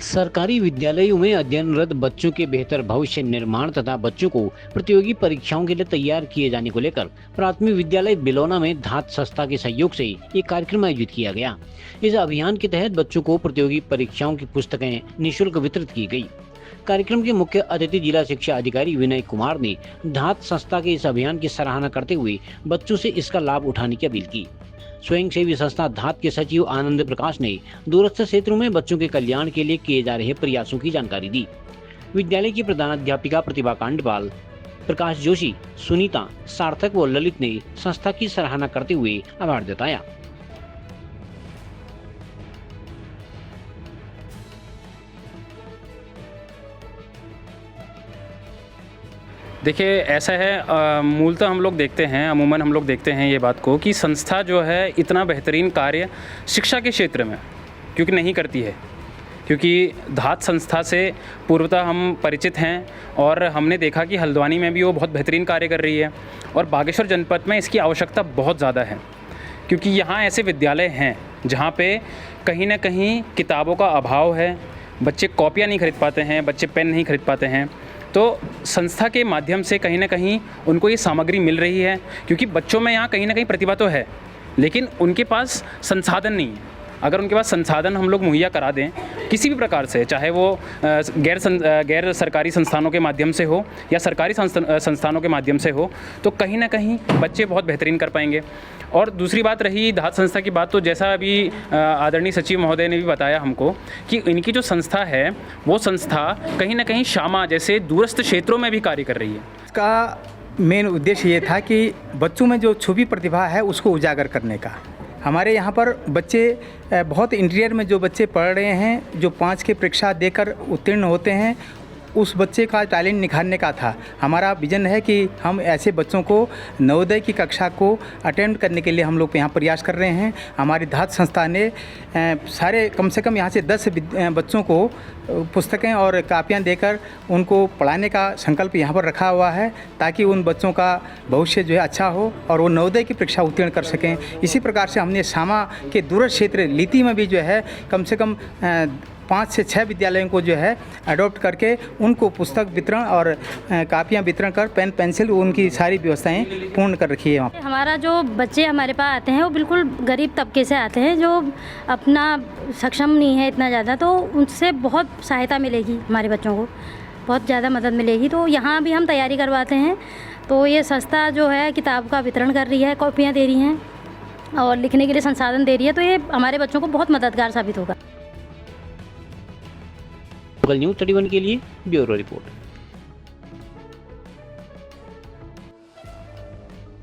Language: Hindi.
सरकारी विद्यालयों में अध्ययनरत बच्चों के बेहतर भविष्य निर्माण तथा बच्चों को प्रतियोगी परीक्षाओं के लिए तैयार किए जाने को लेकर प्राथमिक विद्यालय बिलौना में धात संस्था के सहयोग से एक कार्यक्रम आयोजित किया गया। इस अभियान के तहत बच्चों को प्रतियोगी परीक्षाओं की पुस्तकें निःशुल्क वितरित की गई। कार्यक्रम के मुख्य अतिथि जिला शिक्षा अधिकारी विनय कुमार ने धात संस्था के इस अभियान की सराहना करते हुए बच्चों से इसका लाभ उठाने की अपील की। स्वयंसेवी संस्था धात के सचिव आनंद प्रकाश ने दूरस्थ क्षेत्रों में बच्चों के कल्याण के लिए किए जा रहे प्रयासों की जानकारी दी। विद्यालय की प्रधानाध्यापिका प्रतिभा कांडपाल, प्रकाश जोशी, सुनीता, सार्थक व ललित ने संस्था की सराहना करते हुए आभार जताया। देखिए ऐसा है, मूलतः हम लोग देखते हैं, अमूमन हम लोग देखते हैं ये बात को कि संस्था जो है इतना बेहतरीन कार्य शिक्षा के क्षेत्र में क्योंकि नहीं करती है, क्योंकि धात संस्था से पूर्वतः हम परिचित हैं और हमने देखा कि हल्द्वानी में भी वो बहुत बेहतरीन कार्य कर रही है और बागेश्वर जनपद में इसकी आवश्यकता बहुत ज़्यादा है, क्योंकि यहाँ ऐसे विद्यालय हैं जहाँ पे कहीं ना कहीं किताबों का अभाव है, बच्चे कॉपियाँ नहीं खरीद पाते हैं, बच्चे पेन नहीं खरीद पाते हैं। तो संस्था के माध्यम से कहीं ना कहीं उनको ये सामग्री मिल रही है, क्योंकि बच्चों में यहाँ कहीं ना कहीं प्रतिभा तो है लेकिन उनके पास संसाधन नहीं है। अगर उनके पास संसाधन हम लोग मुहैया करा दें किसी भी प्रकार से, चाहे वो गैर सरकारी संस्थानों के माध्यम से हो या सरकारी संस्थानों के माध्यम से हो, तो कहीं ना कहीं बच्चे बहुत बेहतरीन कर पाएंगे। और दूसरी बात रही धात संस्था की बात, तो जैसा अभी आदरणीय सचिव महोदय ने भी बताया हमको कि इनकी जो संस्था है वो संस्था कहीं ना कहीं शामा जैसे दूरस्थ क्षेत्रों में भी कार्य कर रही है। इसका मेन उद्देश्य ये था कि बच्चों में जो छुपी प्रतिभा है उसको उजागर करने का। हमारे यहाँ पर बच्चे बहुत इंटीरियर में जो बच्चे पढ़ रहे हैं, जो 5 की परीक्षा देकर उत्तीर्ण होते हैं, उस बच्चे का टैलेंट निखारने का था। हमारा विजन है कि हम ऐसे बच्चों को नवोदय की कक्षा को अटेंड करने के लिए हम लोग यहाँ प्रयास कर रहे हैं। हमारी धात संस्था ने सारे कम से कम यहाँ से 10 बच्चों को पुस्तकें और कापियाँ देकर उनको पढ़ाने का संकल्प यहाँ पर रखा हुआ है, ताकि उन बच्चों का भविष्य जो है अच्छा हो और वो नवोदय की परीक्षा उत्तीर्ण कर सकें। इसी प्रकार से हमने शामा के दूरस्थ क्षेत्र लीती में भी जो है कम से कम 5 से 6 विद्यालयों को जो है अडॉप्ट करके उनको पुस्तक वितरण और कापियाँ वितरण कर पेन पेंसिल उनकी सारी व्यवस्थाएं पूर्ण कर रखी है। वहाँ हमारा जो बच्चे हमारे पास आते हैं वो बिल्कुल गरीब तबके से आते हैं, जो अपना सक्षम नहीं है इतना ज़्यादा, तो उनसे बहुत सहायता मिलेगी, हमारे बच्चों को बहुत ज़्यादा मदद मिलेगी। तो यहाँ भी हम तैयारी करवाते हैं। तो ये संस्था जो है किताब का वितरण कर रही है, कॉपियाँ दे रही हैं और लिखने के लिए संसाधन दे रही है, तो ये हमारे बच्चों को बहुत मददगार साबित होगा। न्यूज़ 31 के लिए ब्यूरो रिपोर्ट।